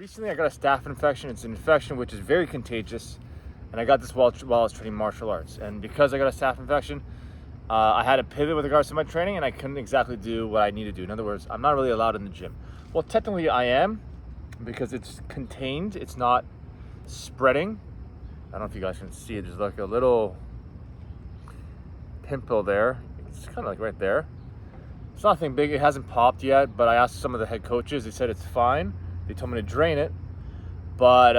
Recently, I got a staph infection. It's an infection which is very contagious, and I got this while I was training martial arts. And because I got a staph infection, I had to pivot with regards to my training, and I couldn't exactly do what I need to do. In other words, I'm not really allowed in the gym. Well, technically, I am because it's contained. It's not spreading. I don't know if you guys can see it. There's like a little pimple there. It's kind of like right there. It's nothing big. It hasn't popped yet, but I asked some of the head coaches. They said it's fine. They told me to drain it. But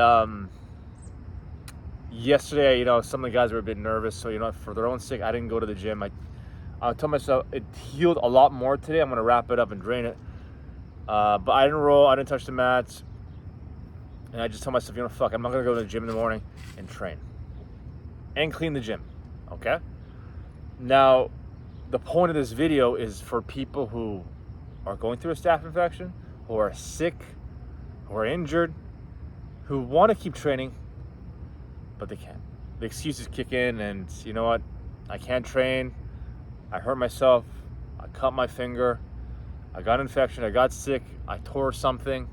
yesterday, some of the guys were a bit nervous. So, for their own sake, I didn't go to the gym. I told myself it healed a lot more today. I'm going to wrap it up and drain it. But I didn't roll. I didn't touch the mats. And I just told myself, fuck, I'm not going to go to the gym in the morning and train. And clean the gym. Okay? Now, the point of this video is for people who are going through a staph infection, who are sick, who are injured, who want to keep training, but they can't. The excuses kick in, and you know what? I can't train. I hurt myself. I cut my finger. I got an infection. I got sick. I tore something.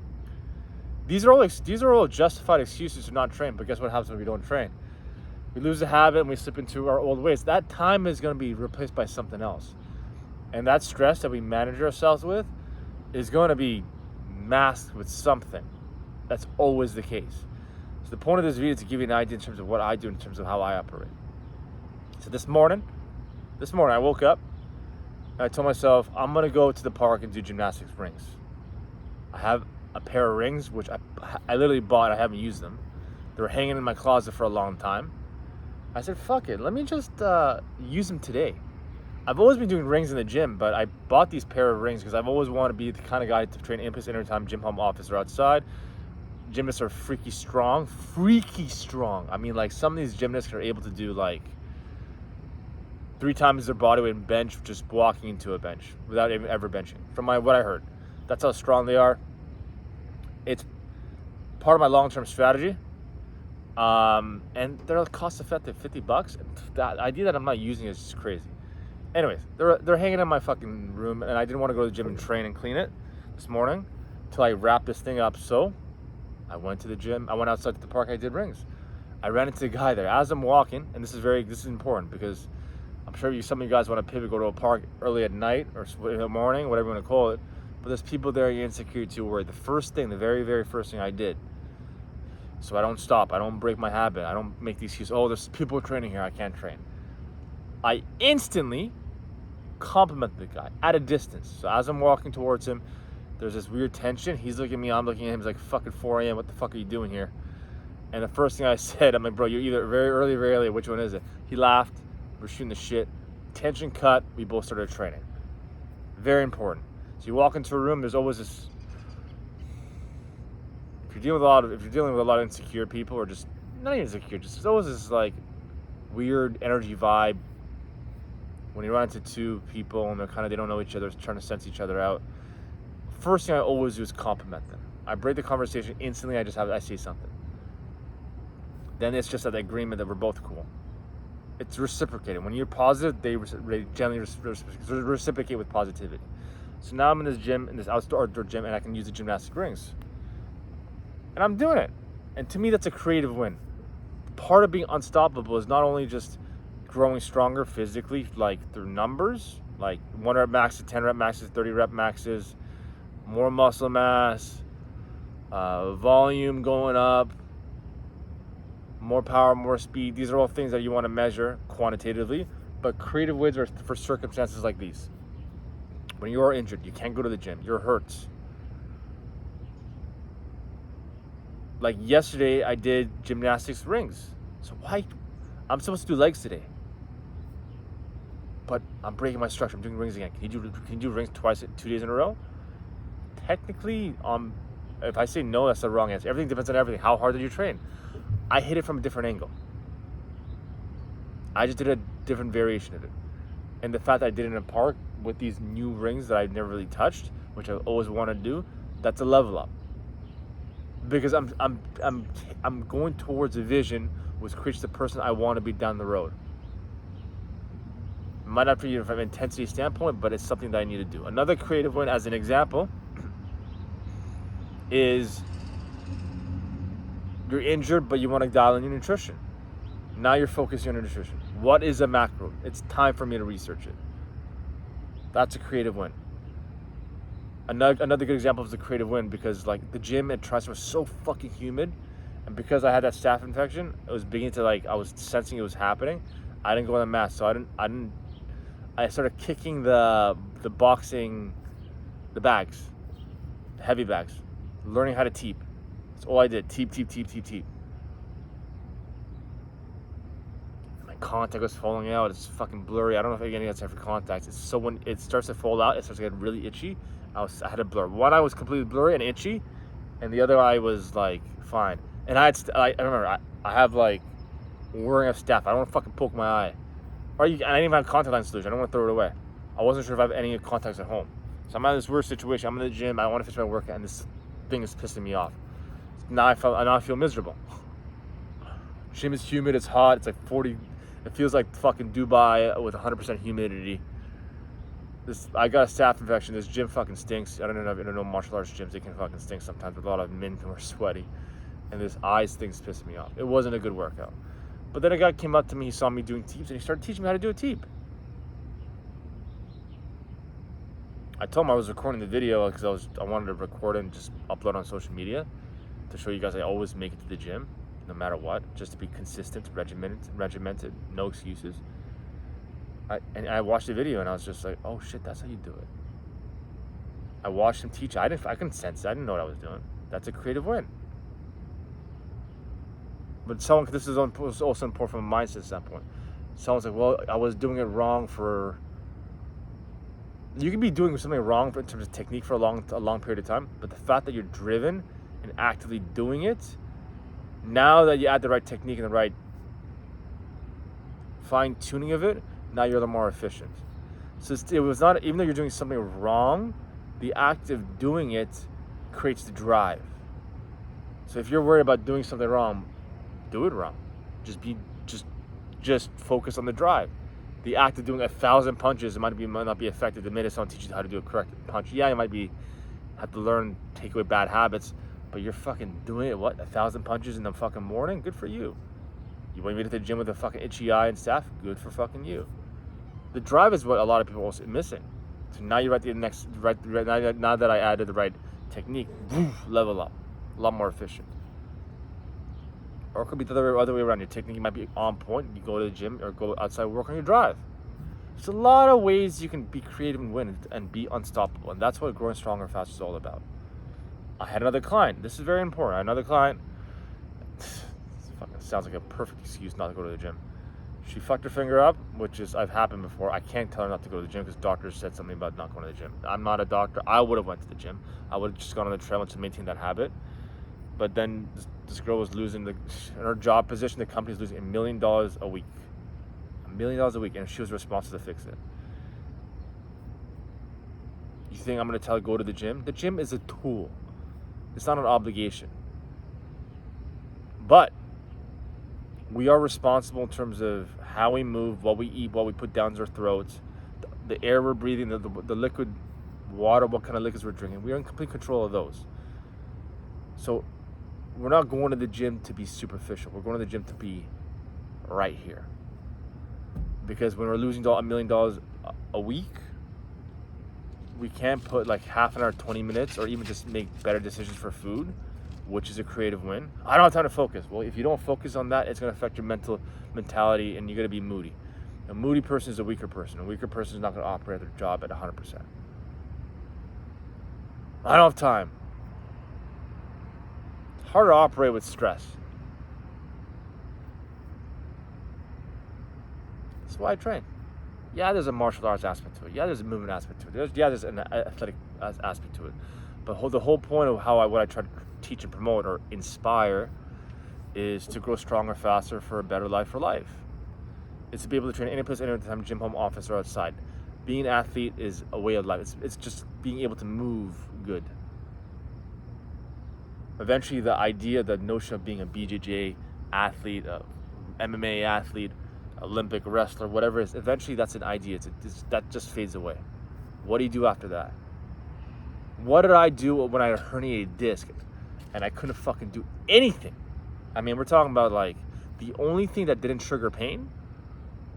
These are all justified excuses to not train. But guess what happens when we don't train? We lose the habit and we slip into our old ways. That time is going to be replaced by something else. And that stress that we manage ourselves with is going to be masked with something. That's always the case. So the point of this video is to give you an idea in terms of what I do, in terms of how I operate. So this morning I woke up and I told myself, I'm going to go to the park and do gymnastics rings. I have a pair of rings, which I literally bought. I haven't used them. They were hanging in my closet for a long time. I said, fuck it, let me just use them today. I've always been doing rings in the gym, but I bought these pair of rings because I've always wanted to be the kind of guy to train in-place, anytime, gym, home, office, or outside. Gymnasts are freaky strong. I mean, like, some of these gymnasts are able to do like 3 times their body weight in bench just walking into a bench without ever benching, from what I heard. That's how strong they are. It's part of my long-term strategy. And they're cost effective, $50. That idea that I'm not using is just crazy. Anyways, they're hanging in my fucking room, and I didn't want to go to the gym and train and clean it this morning until I wrap this thing up. So I went to the gym. I went outside to the park. I did rings. I ran into the guy there as I'm walking, and this is important because I'm sure some of you guys want to pivot, go to a park early at night or in the morning, whatever you want to call it. But there's people there you're insecure to, where the very, very first thing I did, so I don't stop, I don't break my habit, I don't make the excuse, oh, there's people training here, I can't train. I instantly compliment the guy at a distance. So as I'm walking towards him, there's this weird tension. He's looking at me, I'm looking at him. He's like, fucking 4 a.m., what the fuck are you doing here? And the first thing I said, I'm like, bro, you're either very early or very late, which one is it? He laughed, we're shooting the shit, tension cut, we both started training. Very important. So you walk into a room, there's always this, if you're dealing with a lot of insecure people, or just not even insecure, just there's always this like weird energy vibe when you run into 2 people and they don't know each other, trying to sense each other out. First thing I always do is compliment them. I break the conversation instantly. I say something. Then it's just that agreement that we're both cool. It's reciprocated. When you're positive, they generally reciprocate with positivity. So now I'm in this gym, in this outdoor gym, and I can use the gymnastic rings. And I'm doing it. And to me, that's a creative win. Part of being unstoppable is not only just growing stronger physically, like through numbers, like 1 rep maxes, 10 rep maxes, 30 rep maxes, more muscle mass, volume going up, more power, more speed. These are all things that you want to measure quantitatively, but creative wins are for circumstances like these. When you are injured, you can't go to the gym, you're hurt. Like yesterday, I did gymnastics rings. So why? I'm supposed to do legs today, but I'm breaking my structure. I'm doing rings again. Can you do rings 2 days in a row? Technically, if I say no, that's the wrong answer. Everything depends on everything. How hard did you train? I hit it from a different angle. I just did a different variation of it. And the fact that I did it in a park with these new rings that I've never really touched, which I always wanted to do, that's a level up. Because I'm going towards a vision which creates the person I want to be down the road. It might not be from an intensity standpoint, but it's something that I need to do. Another creative one, as an example, is You're injured, but you want to dial in your nutrition. Now you're focusing on your nutrition. What is a macro? It's time for me to research it. That's a creative win. Another good example is the creative win, because like the gym at Tri was so fucking humid, and because I had that staph infection, it was beginning to I was sensing it was happening. I didn't go on the mat, so I started kicking the boxing, the bags, the heavy bags, learning how to teep. That's all I did. Teep. My contact was falling out. It's fucking blurry. I don't know if any of that's for contacts. It's so when it starts to fall out, it starts to get really itchy. I had a blur. One eye was completely blurry and itchy, and the other eye was like fine. And I remember I have like worrying of staph. I don't want to fucking poke my eye. And I didn't even have contact lens solution. I don't want to throw it away. I wasn't sure if I have any contacts at home. So I'm in this weird situation. I'm in the gym. I want to finish my workout, and this thing is pissing me off. Now I feel miserable. Gym is humid. It's hot. It's like 40. It feels like fucking Dubai with 100% humidity. I got a staph infection. This gym fucking stinks. I don't know martial arts gyms. They can fucking stink sometimes with a lot of men who are sweaty. And this eyes thing's pissing me off. It wasn't a good workout. But then a guy came up to me. He saw me doing teeps, and he started teaching me how to do a teep. I told him I was recording the video because I wanted to record it and just upload on social media to show you guys I always make it to the gym, no matter what, just to be consistent, regimented, no excuses. And I watched the video and I was just like, oh shit, that's how you do it. I watched him teach. I couldn't sense it. I didn't know what I was doing. That's a creative win. But this is also important from a mindset standpoint. Someone's like, well, I was doing it wrong for. You can be doing something wrong in terms of technique for a long period of time, but the fact that you're driven and actively doing it, now that you add the right technique and the right fine tuning of it, now you're a little more efficient. So it was not, even though you're doing something wrong, the act of doing it creates the drive. So if you're worried about doing something wrong, do it wrong. Just focus on the drive. The act of doing 1,000 punches might not be effective the minute someone teaches you how to do a correct punch. Yeah, you might have to learn, take away bad habits, but you're fucking doing it, 1,000 punches in the fucking morning? Good for you. You want to be at the gym with a fucking itchy eye and staph? Good for fucking you. The drive is what a lot of people are missing. So now you're at the next, now that I added the right technique, level up, a lot more efficient. Or it could be the other way around. Your technique might be on point. You go to the gym or go outside, work on your drive. There's a lot of ways you can be creative and win and be unstoppable. And that's what growing stronger and faster is all about. I had another client. This is very important. I had another client. This fucking sounds like a perfect excuse not to go to the gym. She fucked her finger up, I've happened before. I can't tell her not to go to the gym because doctors said something about not going to the gym. I'm not a doctor. I would have went to the gym. I would have just gone on the treadmill to maintain that habit. But then this girl was losing in her job position. The company was losing $1 million a week. $1 million a week, and she was responsible to fix it. You think I'm going to tell her go to the gym? The gym is a tool. It's not an obligation. But we are responsible in terms of how we move, what we eat, what we put down our throats, the air we're breathing, the liquid water, what kind of liquids we're drinking. We are in complete control of those. So we're not going to the gym to be superficial. We're going to the gym to be right here. Because when we're losing $1 million a week, we can't put like half an hour, 20 minutes, or even just make better decisions for food, which is a creative win. I don't have time to focus. Well, if you don't focus on that, it's going to affect your mentality, and you're going to be moody. A moody person is a weaker person. A weaker person is not going to operate their job at 100%. I don't have time. It's hard to operate with stress. That's why I train. Yeah, there's a martial arts aspect to it. Yeah, there's a movement aspect to it. There's an athletic aspect to it. But the whole point of what I try to teach and promote or inspire is to grow stronger, faster, for a better life for life. It's to be able to train any place, any time, gym, home, office, or outside. Being an athlete is a way of life. It's just being able to move good. Eventually, the notion of being a BJJ athlete, a MMA athlete, Olympic wrestler, whatever it is, eventually that's an idea. That just fades away. What do you do after that? What did I do when I had a herniated disc and I couldn't fucking do anything? I mean, we're talking about like the only thing that didn't trigger pain,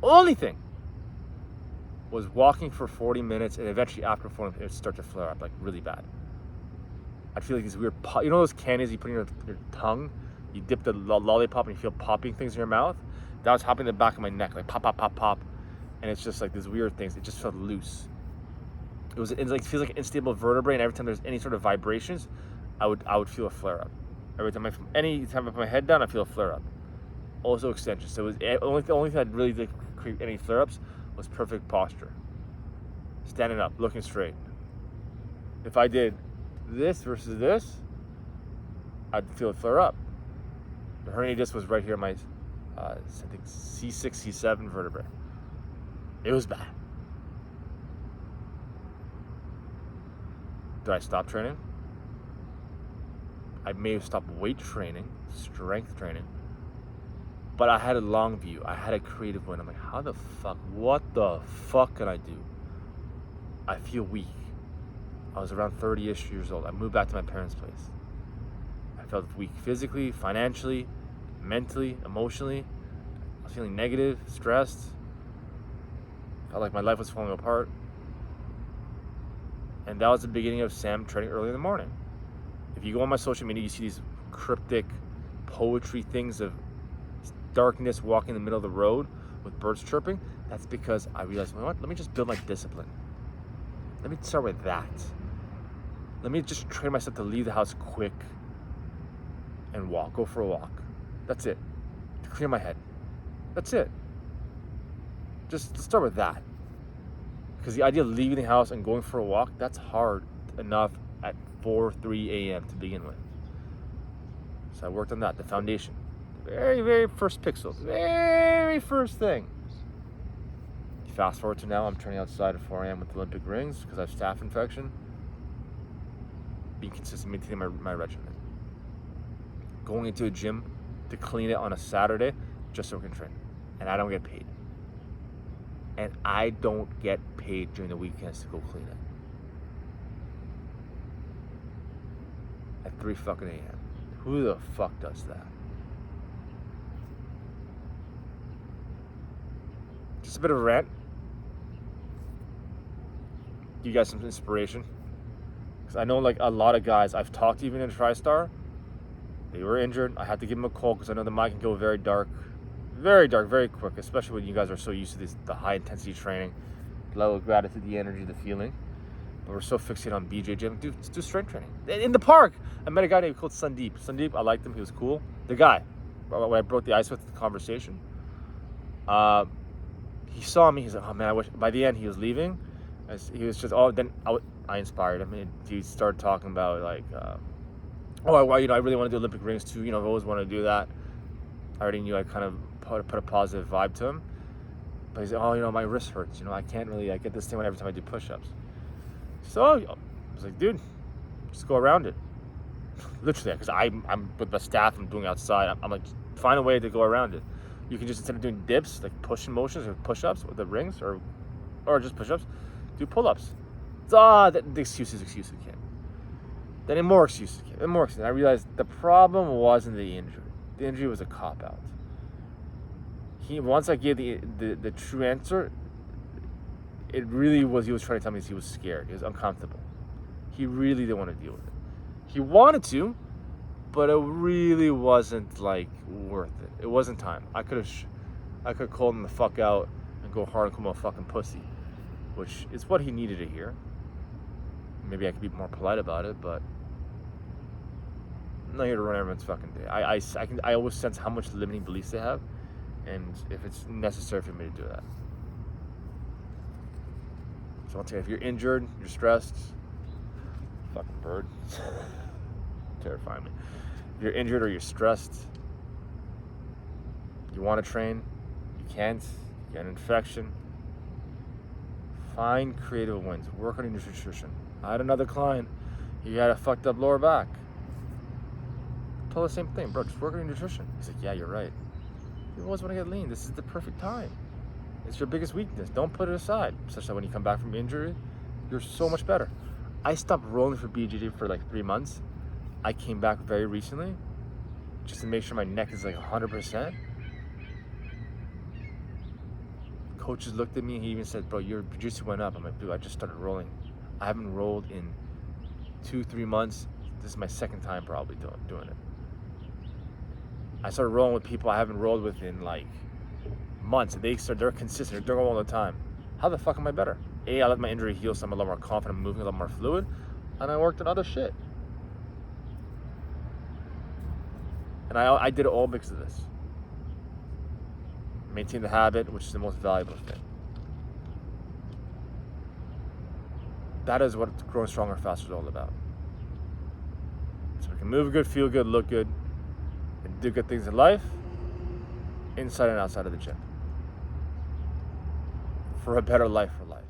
only thing, was walking for 40 minutes and eventually after 40 minutes it would start to flare up like really bad. I'd feel like these weird, you know those candies you put in your tongue? You dip the lollipop and you feel popping things in your mouth? That was happening in the back of my neck, like pop, pop, pop, pop. And it's just like these weird things. It just felt loose. It like feels like an unstable vertebrae, and every time there's any sort of vibrations, I would feel a flare up. Every time I put my head down, I feel a flare up. Also extension. So the only thing that really did create any flare ups was perfect posture. Standing up, looking straight. If I did this versus this, I'd feel a flare up. The herniated disc was right here in my I think C6, C7 vertebrae. It was bad. Did I stop training? I may have stopped weight training, strength training, but I had a long view. I had a creative one. I'm like, what the fuck can I do? I feel weak. I was around 30-ish years old. I moved back to my parents' place. I felt weak physically, financially, mentally, emotionally. I was feeling negative, stressed. Felt like my life was falling apart. And that was the beginning of Sam training early in the morning. If you go on my social media, you see these cryptic poetry things of darkness walking in the middle of the road with birds chirping. That's because I realized, you know what? Let me just build my discipline. Let me start with that. Let me just train myself to leave the house quick and walk, go for a walk. That's it. To clear my head. That's it. Just let's start with that. Because the idea of leaving the house and going for a walk, that's hard enough at 3 a.m. to begin with. So I worked on that, the foundation. The very, very first pixel. The very first thing. Fast forward to now, I'm training outside at 4 a.m. with Olympic rings because I have staph infection. Being consistent, maintaining my regimen. Going into a gym to clean it on a Saturday just so we can train. And I don't get paid. And I don't get paid during the weekends to go clean it. At 3 fucking a.m. Who the fuck does that? Just a bit of a rant. Give you guys some inspiration. Because I know like a lot of guys, I've talked to even in TriStar, they were injured. I had to give them a call because I know the mind can go very dark, very quick, especially when you guys are so used to the high intensity training, the level of gratitude, the energy, the feeling. But we're so fixated on BJ gym. Dude, let's do strength training. In the park, I met a guy named called Sandeep. Sandeep, I liked him. He was cool. The guy, when I broke the ice with the conversation, he saw me. He's like, oh man, I wish. By the end, he was leaving. He was just, I inspired him. And he started talking about like, I really want to do Olympic rings too. I've always wanted to do that. I already knew I kind of put a positive vibe to him. But he's like, my wrist hurts. I can't really, I get this thing every time I do push-ups. So I was like, dude, just go around it. Literally, because I'm with the staff I'm doing outside. I'm like, find a way to go around it. You can just, instead of doing dips, like pushing motions or push-ups with the rings or just push-ups, do pull-ups. The excuses again. Then more excuses came. And more excuses. And I realized the problem wasn't the injury. The injury was a cop-out. Once I gave the true answer, it really was, he was trying to tell me he was scared. He was uncomfortable. He really didn't want to deal with it. He wanted to, but it really wasn't like worth it. It wasn't time. I could have called him the fuck out and go hard and call him a fucking pussy, which is what he needed to hear. Maybe I could be more polite about it, but I'm not here to run everyone's fucking day. I always sense how much limiting beliefs they have, and if it's necessary for me to do that. So I'll tell you, if you're injured, you're stressed, fucking bird, terrifying me. If you're injured or you're stressed, you want to train, you can't, you get an infection, find creative wins. Work on your nutrition. I had another client, he had a fucked up lower back. I told the same thing, bro, just work on your nutrition. He's like, yeah, you're right. You always want to get lean. This is the perfect time. It's your biggest weakness. Don't put it aside. Such that when you come back from injury, you're so much better. I stopped rolling for BJJ for like 3 months. I came back very recently, just to make sure my neck is like 100%. Coaches looked at me. He even said, bro, your jiu-jitsu went up. I'm like, dude, I just started rolling. I haven't rolled in 2-3 months. This is my second time probably doing it. I started rolling with people I haven't rolled with in like months. They're consistent. They're going all the time. How the fuck am I better? I let my injury heal, so I'm a lot more confident, moving a lot more fluid, and I worked on other shit. And I did it all because of this. Maintain the habit, which is the most valuable thing. That is what growing stronger faster is all about. So we can move good, feel good, look good, and do good things in life, inside and outside of the gym, for a better life for life.